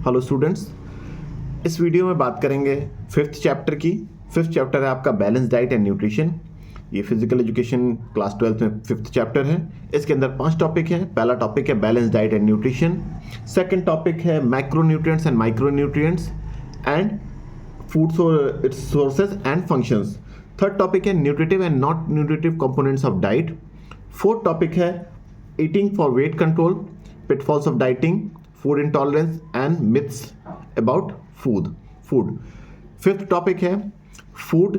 Hello students, इस video में बात करेंगे फिफ्थ चैप्टर की। फिफ्थ चैप्टर है आपका बैलेंस डाइट एंड न्यूट्रिशन। ये फिजिकल एजुकेशन क्लास 12 में फिफ्थ चैप्टर है। इसके अंदर 5 टॉपिक हैं। पहला टॉपिक है balance diet and nutrition. Second topic है micronutrients and micronutrients and food its sources and functions. Third topic है nutritive and not nutritive components of diet. Fourth topic है eating for weight control, pitfalls of dieting, food intolerance and myths about food. Fifth topic है food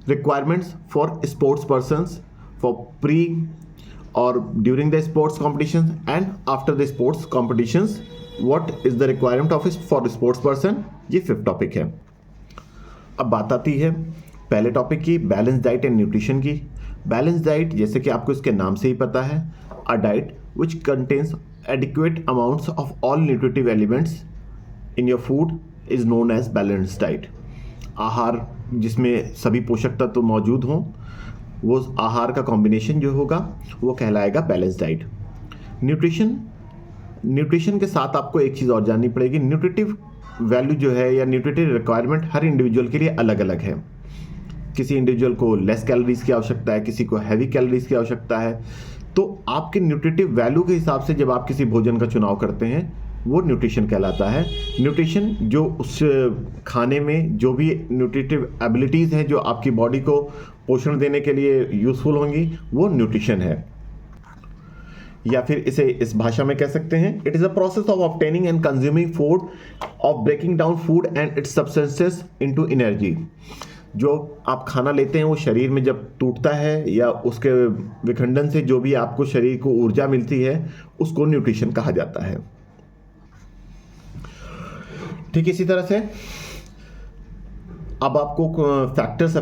requirements for sports persons for pre और during the sports competition and after the sports competitions, what is the requirement of for sports person. ये fifth topic है। अब बात आती है पहले topic की, बैलेंस डाइट एंड न्यूट्रिशन की। बैलेंस डाइट, जैसे कि आपको इसके नाम से ही पता है, a diet which contains adequate amounts of all nutritive elements in your food is known as balanced diet। आहार जिसमें सभी पोषक तत्व मौजूद हों, वो आहार का कॉम्बिनेशन जो होगा वो कहलाएगा बैलेंस डाइट। न्यूट्रिशन के साथ आपको एक चीज़ और जाननी पड़ेगी। न्यूट्रिटिव वैल्यू जो है या न्यूट्रिटिव रिक्वायरमेंट हर इंडिविजुअल के लिए अलग अलग है। किसी इंडिविजुअल को लेस कैलोरीज की आवश्यकता है, किसी को हैवी कैलोरीज की आवश्यकता है। तो आपके न्यूट्रिटिव वैल्यू के हिसाब से जब आप किसी भोजन का चुनाव करते हैं वो न्यूट्रिशन कहलाता है। न्यूट्रिशन जो उस खाने में जो भी न्यूट्रिटिव एबिलिटीज़ हैं जो आपकी बॉडी को पोषण देने के लिए यूज़फुल होंगी, वो न्यूट्रिशन है। या फिर इसे इस भाषा में कह सकते हैं, it is a process of obtaining and consuming food, of breaking down food and its substances into energy. जो आप खाना लेते हैं वो शरीर में जब टूटता है या उसके विखंडन से जो भी आपको शरीर को ऊर्जा मिलती है, उसको न्यूट्रिशन कहा जाता है। ठीक इसी तरह से अब आपको फैक्टर्स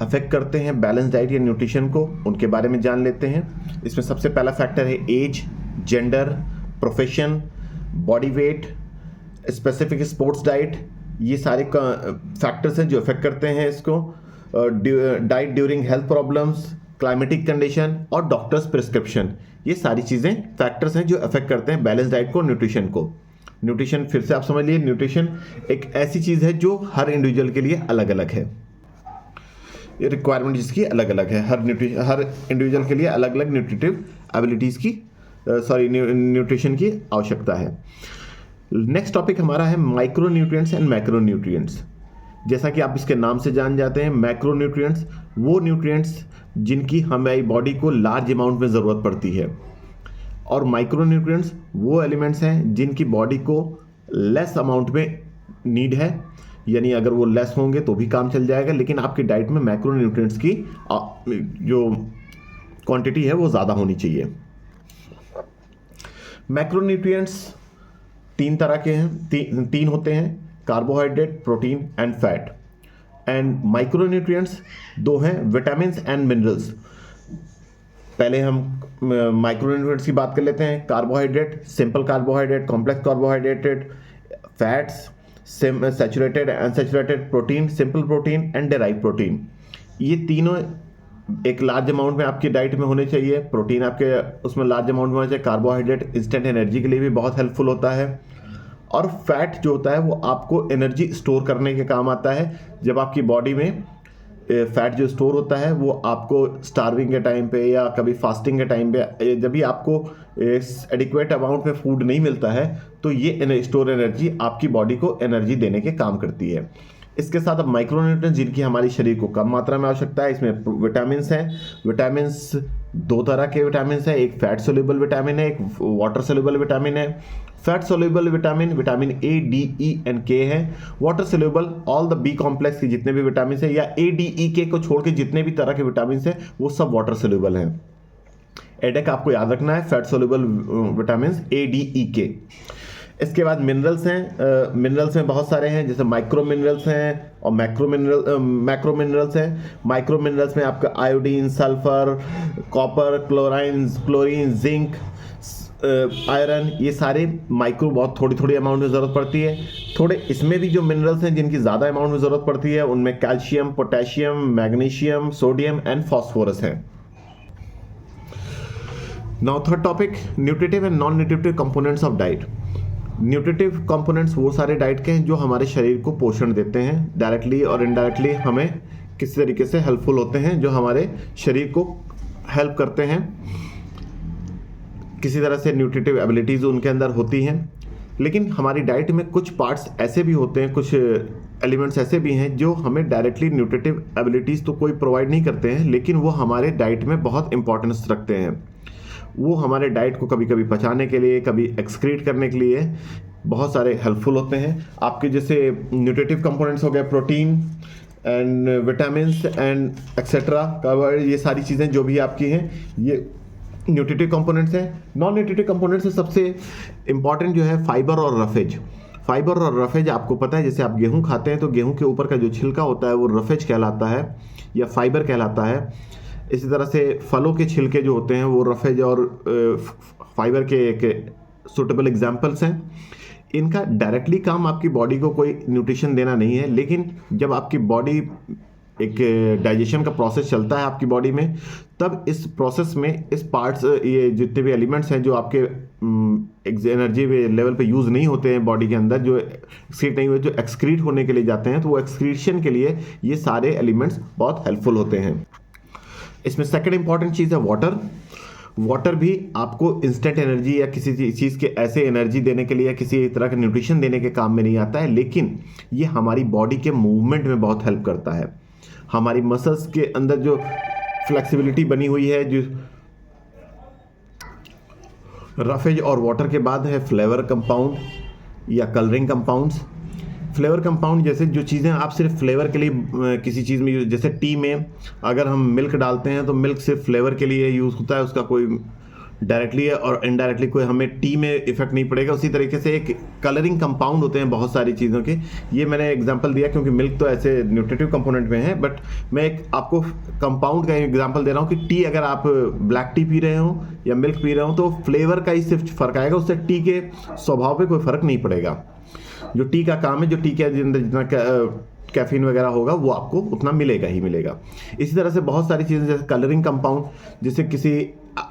अफेक्ट करते हैं बैलेंस डाइट या न्यूट्रिशन को, उनके बारे में जान लेते हैं। इसमें सबसे पहला फैक्टर है age, gender, profession, body weight, specific sports diet. ये सारे फैक्टर्स हैं जो अफेक्ट करते हैं इसको। Diet during health problems, climatic condition और डॉक्टर्स प्रिस्क्रिप्शन, ये सारी चीज़ें फैक्टर्स हैं जो अफेक्ट करते हैं बैलेंस डाइट को, न्यूट्रिशन को। न्यूट्रिशन फिर से आप समझ लीजिए, न्यूट्रिशन एक ऐसी चीज़ है जो हर इंडिविजुअल के लिए अलग अलग है। ये रिक्वायरमेंट जिसकी अलग अलग है, हर इंडिविजुअल के लिए अलग अलग न्यूट्रिटिव एबिलिटीज़ की न्यूट्रिशन की आवश्यकता है। नेक्स्ट टॉपिक हमारा है माइक्रोन्यूट्रिएंट्स एंड मैक्रोन्यूट्रिएंट्स। जैसा कि आप इसके नाम से जान जाते हैं, मैक्रोन्यूट्रिएंट्स वो न्यूट्रिएंट्स जिनकी हमारी बॉडी को लार्ज अमाउंट में ज़रूरत पड़ती है, और माइक्रोन्यूट्रिएंट्स वो एलिमेंट्स हैं जिनकी बॉडी को लेस अमाउंट में नीड है, यानी अगर वो लेस होंगे तो भी काम चल जाएगा, लेकिन आपकी डाइट में मैक्रोन्यूट्रिएंट्स की जो क्वांटिटी है वो ज़्यादा होनी चाहिए। मैक्रोन्यूट्रिएंट्स 3 तरह के हैं, तीन होते हैं, carbohydrate, protein and fat. And micronutrients 2 हैं, विटामिन्स एंड मिनरल्स। पहले हम माइक्रोन्यूट्रिएंट्स की बात कर लेते हैं। Carbohydrate, simple carbohydrate, complex carbohydrate, fats, saturated, unsaturated, protein, simple protein and derived protein. ये तीनों एक लार्ज अमाउंट में आपकी डाइट में होने चाहिए। प्रोटीन आपके उसमें लार्ज अमाउंट में होना चाहिए। कार्बोहाइड्रेट इंस्टेंट एनर्जी के लिए भी बहुत हेल्पफुल होता है, और फैट जो होता है वो आपको एनर्जी स्टोर करने के काम आता है। जब आपकी बॉडी में फैट जो स्टोर होता है वो आपको स्टार्विंग के टाइम पे या कभी फास्टिंग के टाइम पे, जब भी आपको एडिक्वेट अमाउंट में फूड नहीं मिलता है, तो ये स्टोर एनर्जी आपकी बॉडी को एनर्जी देने के काम करती है। इसके साथ अब माइक्रोन्यूट्रिएंट्स जिनकी हमारी शरीर को कम मात्रा में आवश्यकता है, इसमें विटामिन्स हैं। विटामिन्स 2 तरह के विटामिन्स हैं, एक फैट सोल्यूबल विटामिन है, एक वाटर सोल्यूबल विटामिन है। Fat soluble vitamin A, D, E and K है। Water soluble all the B complex के जितने भी विटामिन है, या ए, डी, ई, के को छोड़ के जितने भी तरह के विटामिन है वो सब वाटर सोल्यूबल हैं। एडेक आपको याद रखना है, fat soluble vitamin A, D, E, K. इसके बाद मिनरल्स हैं। मिनरल्स में बहुत सारे हैं, जैसे माइक्रो मिनरल्स हैं और मैक्रो मिनरल्स हैं। माइक्रो मिनरल्स में आपका iodine, sulphur, copper, chlorine, zinc, iron, ये सारे माइक्रो बहुत थोड़ी थोड़ी अमाउंट में ज़रूरत पड़ती है। थोड़े इसमें भी जो मिनरल्स हैं जिनकी ज़्यादा अमाउंट में ज़रूरत पड़ती है, उनमें calcium, potassium, magnesium, sodium and phosphorus है। Now third topic, nutritive and non nutritive components of diet. Nutritive components वो सारे डाइट के हैं जो हमारे शरीर को पोषण देते हैं, डायरेक्टली और इनडायरेक्टली हमें किसी तरीके से हेल्पफुल होते हैं, जो हमारे शरीर को हेल्प करते हैं, किसी तरह से न्यूट्रिटिव एबिलिटीज़ उनके अंदर होती हैं। लेकिन हमारी डाइट में कुछ पार्ट्स ऐसे भी होते हैं, कुछ एलिमेंट्स ऐसे भी हैं जो हमें डायरेक्टली न्यूट्रिटिव एबिलिटीज़ तो कोई प्रोवाइड नहीं करते हैं, लेकिन वो हमारे डाइट में बहुत इंपॉर्टेंस रखते हैं। वो हमारे डाइट को कभी कभी पचाने के लिए, कभी एक्सक्रीट करने के लिए बहुत सारे हेल्पफुल होते हैं। आपके जैसे न्यूट्रिटिव कंपोनेंट्स हो गए, protein and vitamins and etcetera, ये सारी चीज़ें जो भी आपकी हैं ये न्यूट्रिटिव कंपोनेंट्स हैं। नॉन न्यूट्रिटिव कंपोनेंट्स से सबसे इंपॉर्टेंट जो है फाइबर और रफेज। फाइबर और रफेज आपको पता है, जैसे आप गेहूं खाते हैं तो गेहूं के ऊपर का जो छिलका होता है वो रफेज कहलाता है या फाइबर कहलाता है। इसी तरह से फलों के छिलके जो होते हैं वो रफेज और फाइबर के एक सुटेबल एग्जाम्पल्स हैं। इनका डायरेक्टली काम आपकी बॉडी को कोई न्यूट्रिशन देना नहीं है, लेकिन जब आपकी बॉडी एक डाइजेशन का प्रोसेस चलता है आपकी बॉडी में, तब इस प्रोसेस में इस पार्ट्स, ये जितने भी एलिमेंट्स हैं जो आपके एनर्जी लेवल पे यूज़ नहीं होते हैं बॉडी के अंदर, जो एक्सक्रीट नहीं हुए, जो एक्सक्रीट होने के लिए जाते हैं, तो वो एक्सक्रीशन के लिए ये सारे एलिमेंट्स बहुत हेल्पफुल होते हैं। इसमें सेकेंड इंपॉर्टेंट चीज़ है वाटर। वाटर भी आपको इंस्टेंट एनर्जी या किसी चीज़ के ऐसे एनर्जी देने के लिए या किसी तरह का न्यूट्रिशन देने के काम में नहीं आता है, लेकिन ये हमारी बॉडी के मूवमेंट में बहुत हेल्प करता है। हमारी मसल्स के अंदर जो फ्लेक्सिबिलिटी बनी हुई है, जो रफेज और वाटर के बाद है फ्लेवर कंपाउंड या कलरिंग कंपाउंड्स। फ्लेवर कंपाउंड जैसे जो चीज़ें आप सिर्फ फ्लेवर के लिए किसी चीज़ में, जैसे टी में अगर हम मिल्क डालते हैं तो मिल्क सिर्फ फ्लेवर के लिए यूज़ होता है, उसका कोई डायरेक्टली है और इनडायरेक्टली कोई हमें टी में इफेक्ट नहीं पड़ेगा। उसी तरीके से एक कलरिंग कंपाउंड होते हैं बहुत सारी चीज़ों के। ये मैंने एग्जांपल दिया क्योंकि मिल्क तो ऐसे न्यूट्रिटिव कंपोनेंट में है, बट मैं एक आपको कंपाउंड का एग्जांपल दे रहा हूँ कि टी अगर आप ब्लैक टी पी रहे हो या मिल्क पी रहे हो तो फ्लेवर का ही सिर्फ फ़र्क आएगा, उससे टी के स्वभाव पर कोई फ़र्क नहीं पड़ेगा। जो टी का काम है, जो टी के अंदर जितना कैफीन वगैरह होगा वो आपको उतना मिलेगा ही मिलेगा। इसी तरह से बहुत सारी चीज़ें जैसे कलरिंग कंपाउंड, जैसे किसी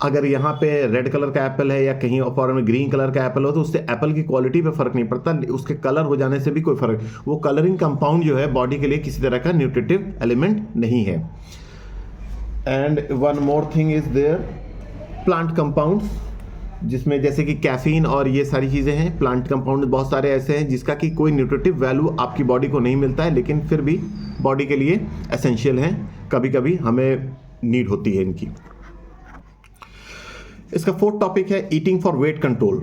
अगर यहाँ पे रेड कलर का एप्पल है या कहीं और में ग्रीन कलर का एप्पल हो तो उससे एप्पल की क्वालिटी पे फर्क नहीं पड़ता, उसके कलर हो जाने से भी कोई फर्क, वो कलरिंग कंपाउंड जो है बॉडी के लिए किसी तरह का न्यूट्रिटिव एलिमेंट नहीं है। And one more thing is there, plant compounds, जिसमें जैसे कि कैफीन और ये सारी चीज़ें हैं। प्लांट कंपाउंड बहुत सारे ऐसे हैं जिसका कि कोई न्यूट्रिटिव वैल्यू आपकी बॉडी को नहीं मिलता है, लेकिन फिर भी बॉडी के लिए एसेंशियल हैं, कभी कभी हमें नीड होती है इनकी। इसका फोर्थ टॉपिक है ईटिंग फॉर वेट कंट्रोल।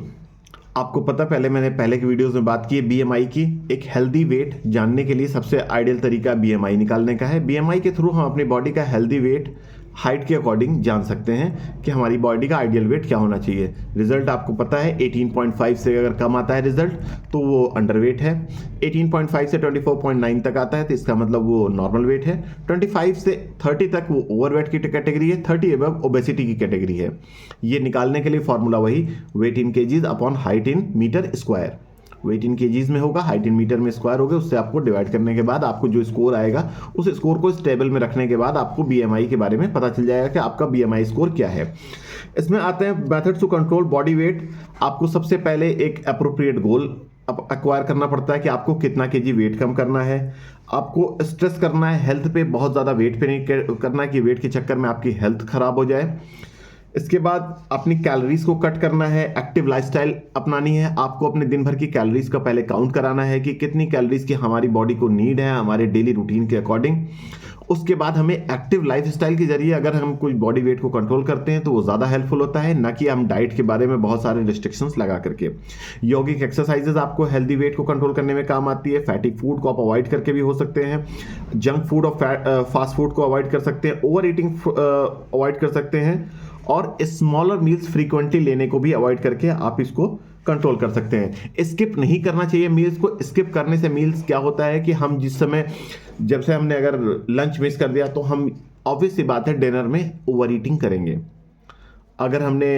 आपको पता, मैंने पहले की वीडियोस में बात की है बीएमआई की। एक हेल्दी वेट जानने के लिए सबसे आइडियल तरीका बीएमआई निकालने का है। बीएमआई के थ्रू हम अपनी बॉडी का हेल्दी वेट हाइट के अकॉर्डिंग जान सकते हैं कि हमारी बॉडी का आइडियल वेट क्या होना चाहिए। रिजल्ट आपको पता है 18.5 से अगर कम आता है रिजल्ट तो वो अंडरवेट है, 18.5 से 24.9 तक आता है तो इसका मतलब वो नॉर्मल वेट है, 25 से 30 तक वो ओवरवेट की कैटेगरी है, 30 अबव ओबेसिटी की कैटेगरी है। ये निकालने के लिए फॉर्मूला वही weight in kgs upon height in metre square. Weight in kgs में होगा, हाइट इन मीटर में स्क्वायर होगा, उससे आपको डिवाइड करने के बाद आपको जो स्कोर आएगा उस स्कोर को इस टेबल में रखने के बाद आपको बीएमआई के बारे में पता चल जाएगा कि आपका बीएमआई स्कोर क्या है। इसमें आते हैं methods to control body weight. आपको सबसे पहले एक एप्रोप्रिएट गोल एक्वायर करना पड़ता है कि आपको कितना केजी वेट कम करना है। आपको स्ट्रेस करना है हेल्थ पे, बहुत ज़्यादा वेट पे नहीं करना है कि वेट के चक्कर में आपकी हेल्थ खराब हो जाए। इसके बाद अपनी कैलोरीज को कट करना है, एक्टिव लाइफस्टाइल अपनानी है। आपको अपने दिन भर की कैलोरीज का पहले काउंट कराना है कि कितनी कैलोरीज की हमारी बॉडी को नीड है हमारे डेली रूटीन के अकॉर्डिंग। उसके बाद हमें एक्टिव लाइफस्टाइल के जरिए अगर हम कुछ बॉडी वेट को कंट्रोल करते हैं तो वो ज़्यादा हेल्पफुल होता है, ना कि हम डाइट के बारे में बहुत सारे रिस्ट्रिक्शंस लगा करके। यौगिक एक्सरसाइजेज आपको हेल्दी वेट को कंट्रोल करने में काम आती है। फैटी फूड को आप अवॉइड करके भी हो सकते हैं, जंक फूड और फास्ट फूड को अवॉइड कर सकते हैं, ओवर ईटिंग अवॉइड कर सकते हैं, और स्मॉलर मील्स फ्रीक्वेंटली लेने को भी अवॉइड करके आप इसको कंट्रोल कर सकते हैं। स्किप नहीं करना चाहिए मील्स को। स्किप करने से मील्स क्या होता है कि हम जिस समय, जब से हमने अगर लंच मिस कर दिया तो हम ऑब्वियस सी बात है डिनर में ओवर ईटिंग करेंगे। अगर हमने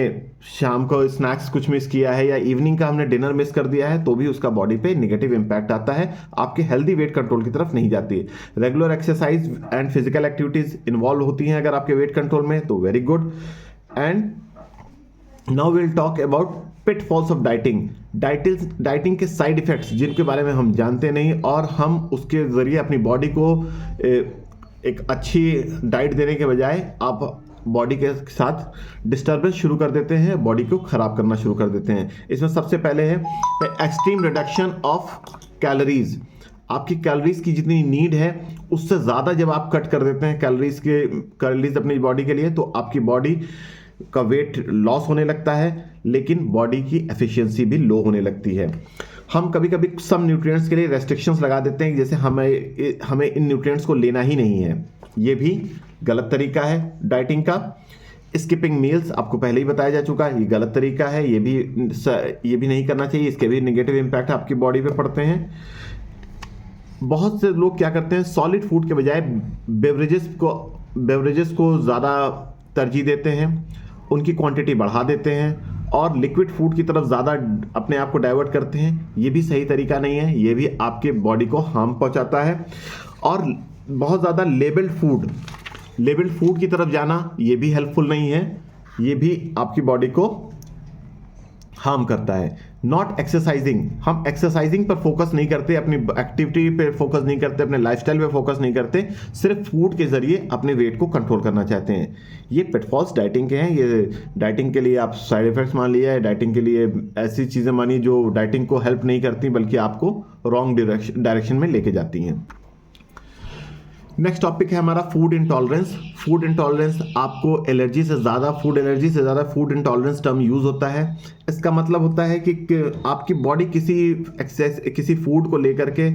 शाम को स्नैक्स कुछ मिस किया है या इवनिंग का हमने डिनर मिस कर दिया है तो भी उसका बॉडी पे नेगेटिव इंपैक्ट आता है, आपके हेल्दी वेट कंट्रोल की तरफ नहीं जाती है। Regular exercise and physical activities involve होती हैं अगर आपके वेट कंट्रोल में, तो very good. And now we'll talk about pitfalls of dieting। Dieting के साइड इफ़ेक्ट्स जिनके बारे में हम जानते नहीं और हम उसके ज़रिए अपनी बॉडी को एक अच्छी डाइट देने के बजाय आप बॉडी के साथ डिस्टर्बेंस शुरू कर देते हैं, बॉडी को ख़राब करना शुरू कर देते हैं। इसमें सबसे पहले है एक्सट्रीम रिडक्शन ऑफ कैलोरीज। आपकी कैलोरीज की जितनी नीड है उससे ज़्यादा जब आप कट कर देते हैं कैलोरीज अपनी बॉडी के लिए, तो आपकी बॉडी का वेट लॉस होने लगता है, लेकिन बॉडी की एफिशिएंसी भी लो होने लगती है। हम कभी कभी सम न्यूट्रिएंट्स के लिए रेस्ट्रिक्शंस लगा देते हैं, जैसे हमें इन न्यूट्रिएंट्स को लेना ही नहीं है। ये भी गलत तरीका है डाइटिंग का। स्किपिंग मील्स आपको पहले ही बताया जा चुका है, ये गलत तरीका है, ये भी नहीं करना चाहिए। इसके भी नेगेटिव इम्पैक्ट आपकी बॉडी पे पड़ते हैं। बहुत से लोग क्या करते हैं, सॉलिड फूड के बजाय बेवरेजेस को ज़्यादा तरजीह देते हैं, उनकी क्वांटिटी बढ़ा देते हैं और लिक्विड फूड की तरफ ज़्यादा अपने आप को डाइवर्ट करते हैं। ये भी सही तरीका नहीं है, ये भी आपके बॉडी को हार्म पहुंचाता है। और बहुत ज़्यादा लेबल्ड फूड की तरफ जाना ये भी हेल्पफुल नहीं है, ये भी आपकी बॉडी को हार्म करता है। नॉट एक्सरसाइजिंग, हम एक्सरसाइजिंग पर फोकस नहीं करते, अपनी एक्टिविटी पे फोकस नहीं करते, अपने लाइफस्टाइल पे फोकस नहीं करते, सिर्फ फूड के जरिए अपने वेट को कंट्रोल करना चाहते हैं। ये पिटफॉल्स डाइटिंग के हैं। ये डाइटिंग के लिए आप साइड इफेक्ट्स मान लिया है, डाइटिंग के लिए ऐसी चीज़ें मानी जो डाइटिंग को हेल्प नहीं करती बल्कि आपको रॉन्ग डायरेक्शन में लेके जाती हैं। नेक्स्ट टॉपिक है हमारा फूड इंटॉलरेंस। फूड इंटॉलरेंस आपको फूड एलर्जी से ज़्यादा फूड इंटॉलरेंस टर्म यूज़ होता है। इसका मतलब होता है कि आपकी बॉडी किसी फूड को लेकर के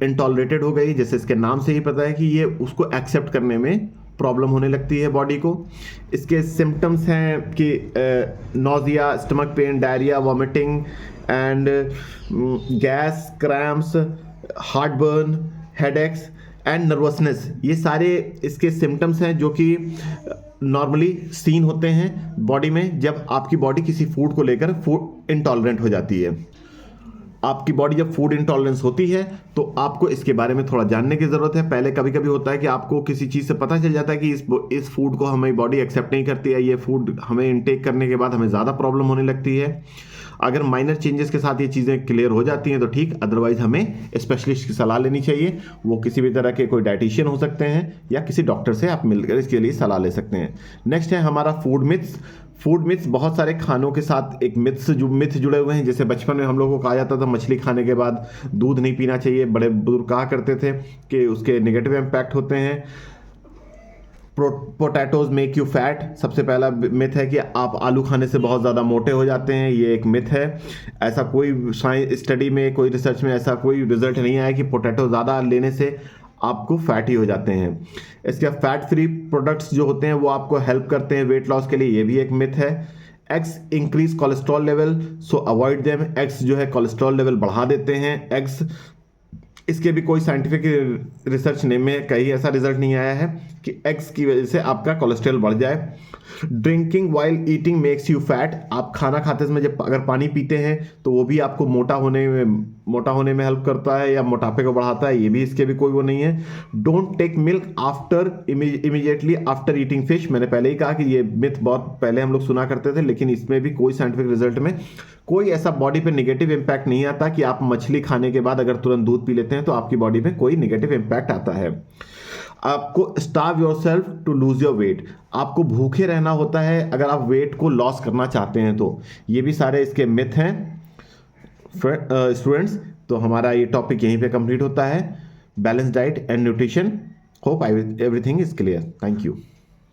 इंटॉलरेटेड हो गई, जैसे इसके नाम से ही पता है कि ये उसको एक्सेप्ट करने में प्रॉब्लम होने लगती है बॉडी को। इसके सिम्टम्स हैं कि nausea, stomach pain, diarrhoea, vomiting and gas, cramps, heartburn, headaches and nervousness. ये सारे इसके सिम्टम्स हैं जो कि नॉर्मली सीन होते हैं बॉडी में जब आपकी बॉडी किसी फूड को लेकर फूड इंटॉलरेंट हो जाती है। आपकी बॉडी जब फूड इंटॉलरेंस होती है तो आपको इसके बारे में थोड़ा जानने की ज़रूरत है। पहले कभी कभी होता है कि आपको किसी चीज़ से पता चल जाता है कि इस फूड को हमारी बॉडी एक्सेप्ट नहीं करती है, ये फूड हमें इनटेक करने के बाद हमें ज़्यादा प्रॉब्लम होने लगती है। अगर माइनर चेंजेस के साथ ये चीज़ें क्लियर हो जाती हैं तो ठीक, अदरवाइज हमें स्पेशलिस्ट की सलाह लेनी चाहिए। वो किसी भी तरह के कोई डाइटिशियन हो सकते हैं या किसी डॉक्टर से आप मिलकर इसके लिए सलाह ले सकते हैं। नेक्स्ट है हमारा फूड मिथ्स। बहुत सारे खानों के साथ एक मिथ जुड़े हुए हैं। जैसे बचपन में हम लोगों को कहा जाता था मछली खाने के बाद दूध नहीं पीना चाहिए, बड़े बुजुर्ग कहा करते थे कि उसके नेगेटिव इम्पैक्ट होते हैं। पोटैटोज मेक यू फैट, सबसे पहला मिथ है कि आप आलू खाने से बहुत ज़्यादा मोटे हो जाते हैं, ये एक मिथ है। ऐसा कोई साइंस स्टडी में, कोई रिसर्च में ऐसा कोई रिजल्ट नहीं आया कि पोटैटो ज़्यादा लेने से आपको फैटी हो जाते हैं। इसके फैट फ्री प्रोडक्ट्स जो होते हैं वो आपको हेल्प करते हैं वेट लॉस के लिए, ये भी एक मिथ है। एग्स इंक्रीज कोलेस्ट्रॉल लेवल, सो अवॉइड देम। एग्स जो है कोलेस्ट्रॉल लेवल बढ़ा देते हैं एग्स। इसके भी कोई साइंटिफिक रिसर्च में कहीं ऐसा रिजल्ट नहीं आया है कि एग्स की वजह से आपका कोलेस्ट्रॉल बढ़ जाए। Drinking while eating makes you fat, आप खाना खाते समय जब अगर पानी पीते हैं तो वो भी आपको मोटा होने में हेल्प करता है या मोटापे को बढ़ाता है, ये भी इसके भी कोई वो नहीं है। Don't take milk after immediately after eating fish, मैंने पहले ही कहा कि ये मिथ बहुत पहले हम लोग सुना करते थे, लेकिन इसमें भी कोई साइंटिफिक रिजल्ट में कोई ऐसा बॉडी पे नेगेटिव इम्पैक्ट नहीं आता कि आप मछली खाने के बाद अगर तुरंत दूध पी लेते हैं तो आपकी बॉडी में कोई नेगेटिव इम्पैक्ट आता है। आपको starve yourself to lose your weight, आपको भूखे रहना होता है अगर आप वेट को लॉस करना चाहते हैं तो, ये भी सारे इसके मिथ हैं स्टूडेंट्स। तो हमारा ये टॉपिक यहीं पे कंप्लीट होता है, balance diet and nutrition. Hope everything is clear. Thank you.